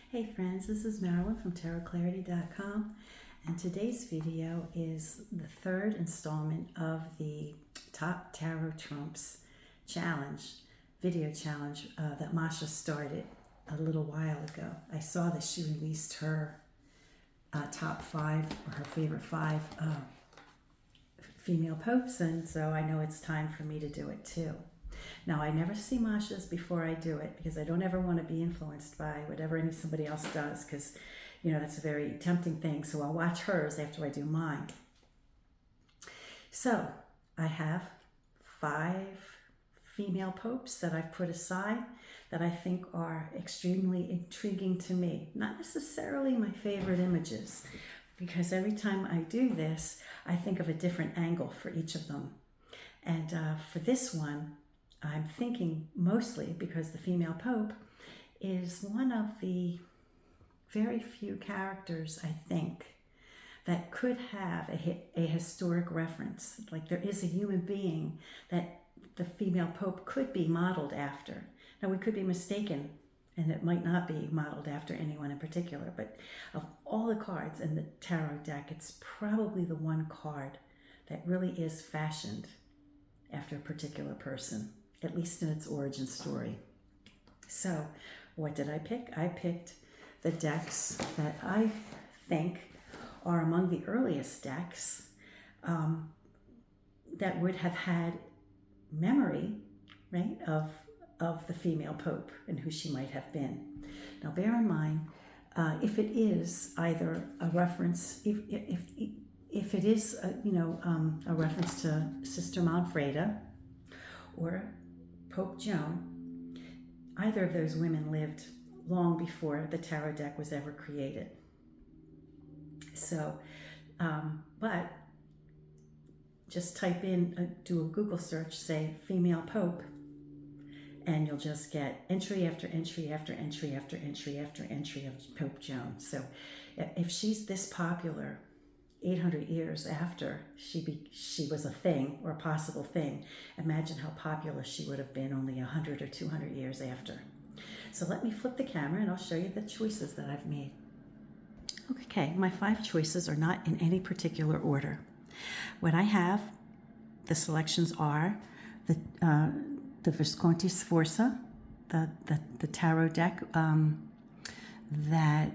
Hey friends, this is Marilyn from tarotclarity.com, and today's video is the third installment of the Top Tarot Trumps challenge, video challenge that Mascha started a little while ago. I saw that she released her top five, or her favorite five female popes, and so I know it's time for me to do it too. Now, I never see Mascha's before I do it because I don't ever want to be influenced by whatever somebody else does, because, you know, that's a very tempting thing. So I'll watch hers after I do mine. So I have five female popes that I've put aside that I think are extremely intriguing to me. Not necessarily my favorite images, because every time I do this, I think of a different angle for each of them. And for this one, I'm thinking mostly because the female pope is one of the very few characters, I think, that could have a historic reference. Like, there is a human being that the female pope could be modeled after. Now, we could be mistaken, and it might not be modeled after anyone in particular, but of all the cards in the tarot deck, it's probably the one card that really is fashioned after a particular person, at least in its origin story. So what did I pick? I picked the decks that I think are among the earliest decks that would have had memory, right, of the female pope and who she might have been. Now, bear in mind, if it is either a reference, if it is a reference to Sister Manfreda or Pope Joan, either of those women lived long before the tarot deck was ever created. So, but just type in, do a Google search, say female pope, and you'll just get entry after entry after entry after entry after entry of Pope Joan. So if she's this popular 800 years after she was a thing, or a possible thing, imagine how popular she would have been only 100 or 200 years after. So let me flip the camera and I'll show you the choices that I've made. Okay, my five choices are not in any particular order. What I have, the selections are the Visconti Sforza, the tarot deck that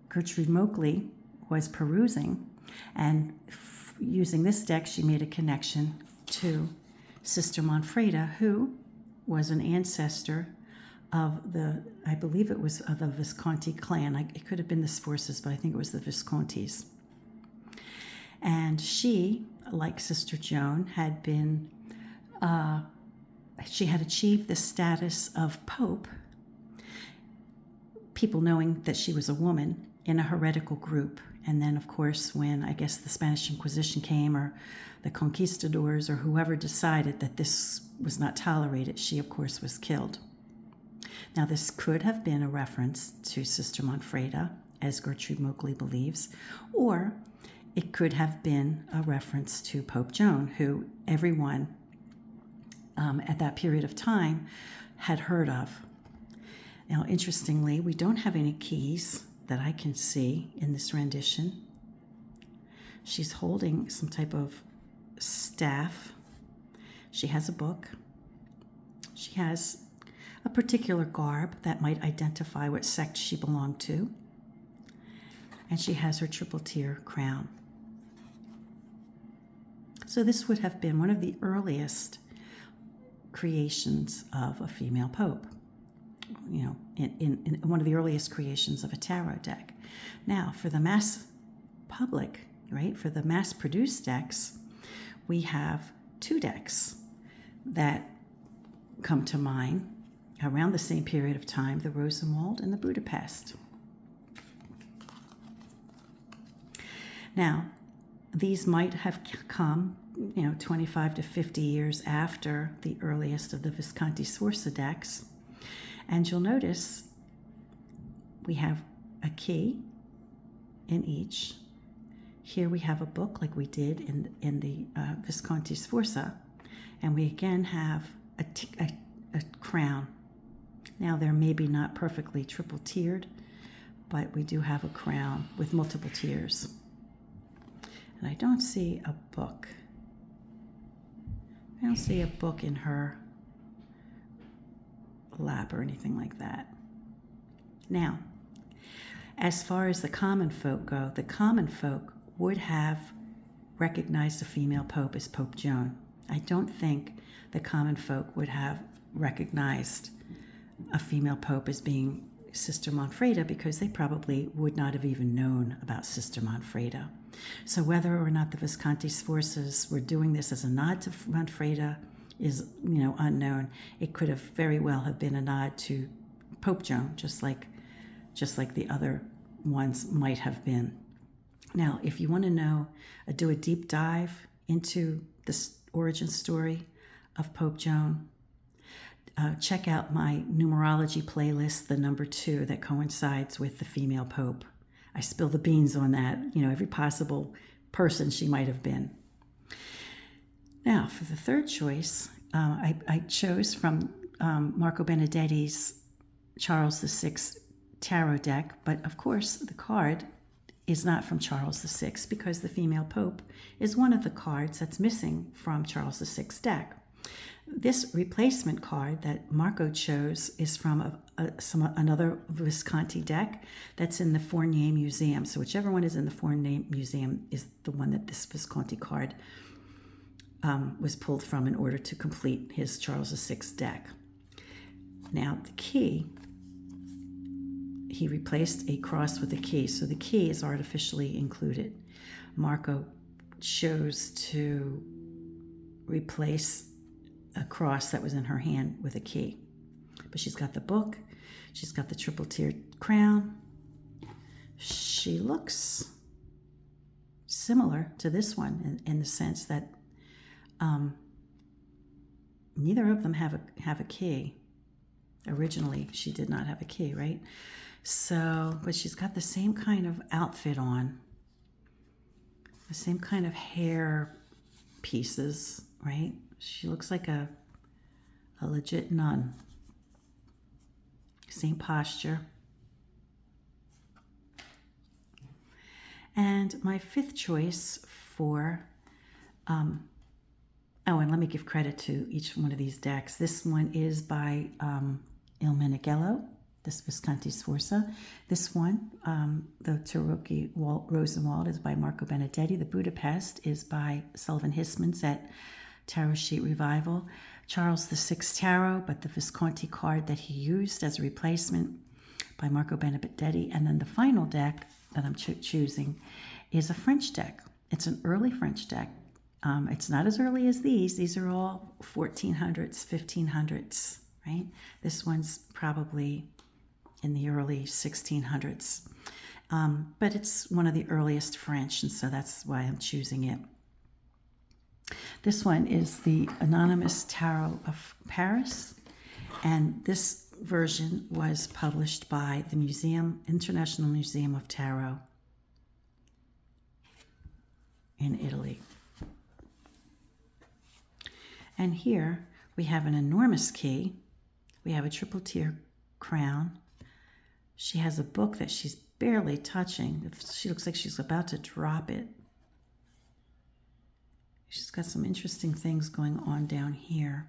Gertrude Moakley was perusing, and using this deck, she made a connection to Sister Manfreda, who was an ancestor of I believe it was of the Visconti clan. It could have been the Sforzas, but I think it was the Viscontis. And she, like Sister Joan, had been, she had achieved the status of Pope, people knowing that she was a woman, in a heretical group. And then, of course, when I guess the Spanish Inquisition came, or the conquistadors, or whoever decided that this was not tolerated, she, of course, was killed. Now, this could have been a reference to Sister Manfreda, as Gertrude Moakley believes, or it could have been a reference to Pope Joan, who everyone at that period of time had heard of. Now, interestingly, we don't have any keys that I can see in this rendition. She's holding some type of staff. She has a book. She has a particular garb that might identify what sect she belonged to. And she has her triple tier crown. So this would have been one of the earliest creations of a female pope, you know, in one of the earliest creations of a tarot deck. Now, for the mass public, right, for the mass-produced decks, we have two decks that come to mind around the same period of time, the Rosenwald and the Budapest. Now, these might have come, 25 to 50 years after the earliest of the Visconti Sforza decks. And you'll notice we have a key in each. Here we have a book like we did in the Visconti Sforza. And we again have a crown Now, they're maybe not perfectly triple tiered, but we do have a crown with multiple tiers. And I don't see a book. I don't see a book in her lap or anything like that. Now, as far as the common folk go, the common folk would have recognized the female pope as Pope Joan. I don't think the common folk would have recognized a female pope as being Sister Manfreda, because they probably would not have even known about Sister Manfreda. So whether or not the Visconti Sforzas were doing this as a nod to Manfreda is, unknown. It could have very well have been a nod to Pope Joan, just like the other ones might have been. Now, if you want to know, do a deep dive into this origin story of Pope Joan, check out my numerology playlist, the number 2, that coincides with the female pope. I spill the beans on that, every possible person she might have been. Now, for the third choice, I chose from Marco Benedetti's Charles VI tarot deck, but of course the card is not from Charles VI, because the female pope is one of the cards that's missing from Charles VI deck. This replacement card that Marco chose is from another Visconti deck that's in the Fournier Museum. So whichever one is in the Fournier Museum is the one that this Visconti card was pulled from in order to complete his Charles VI deck. Now, the key, he replaced a cross with a key, so the key is artificially included. Marco chose to replace a cross that was in her hand with a key. But she's got the book, she's got the triple tiered crown. She looks similar to this one in the sense that neither of them have a key. Originally, she did not have a key, right? So, but she's got the same kind of outfit on, the same kind of hair pieces, right? She looks like a legit nun. Same posture. And my fifth choice for, and let me give credit to each one of these decks. This one is by Il Meneghello, this Visconti Sforza. This one, the Tarocchi Rosenwald, is by Marco Benedetti. The Budapest is by Sullivan Hismans at Tarot Sheet Revival. Charles VI Tarot, but the Visconti card that he used as a replacement, by Marco Benedetti. And then the final deck that I'm choosing is a French deck. It's an early French deck. It's not as early as these. These are all 1400s, 1500s, right? This one's probably in the early 1600s. But it's one of the earliest French, and so that's why I'm choosing it. This one is the Anonymous Tarot of Paris, and this version was published by the International Museum of Tarot in Italy. And here we have an enormous key. We have a triple tier crown. She has a book that she's barely touching. She looks like she's about to drop it. She's got some interesting things going on down here.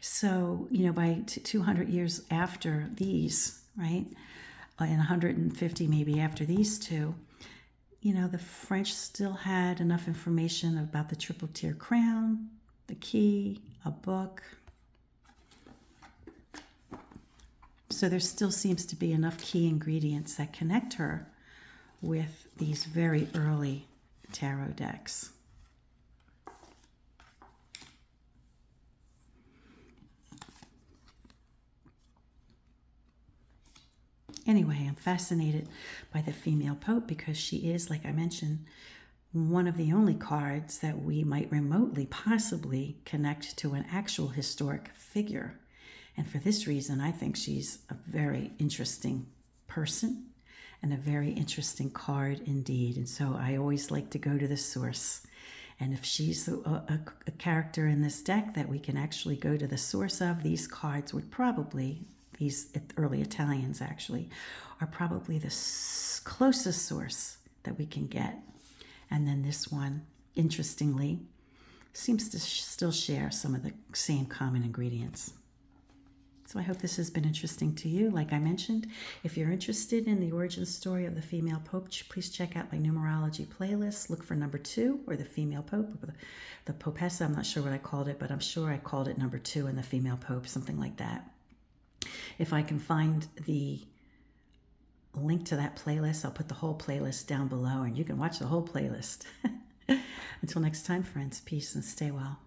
So, by 200 years after these, right, and 150 maybe after these two, the French still had enough information about the triple tier crown, the key, a book. So there still seems to be enough key ingredients that connect her with these very early tarot decks. Anyway, I'm fascinated by the female pope because she is, like I mentioned, one of the only cards that we might remotely possibly connect to an actual historic figure. And for this reason, I think she's a very interesting person and a very interesting card indeed. And so I always like to go to the source. And if she's a character in this deck that we can actually go to the source of, these cards would probably, these early Italians actually, are probably the closest source that we can get. And then this one, interestingly, seems to still share some of the same common ingredients. So I hope this has been interesting to you. Like I mentioned, if you're interested in the origin story of the female pope, please check out my numerology playlist. Look for number 2, or the female pope, or the popessa. I'm not sure what I called it, but I'm sure I called it number 2 and the female pope, something like that. If I can find the link to that playlist, I'll put the whole playlist down below, and you can watch the whole playlist. Until next time, friends, peace and stay well.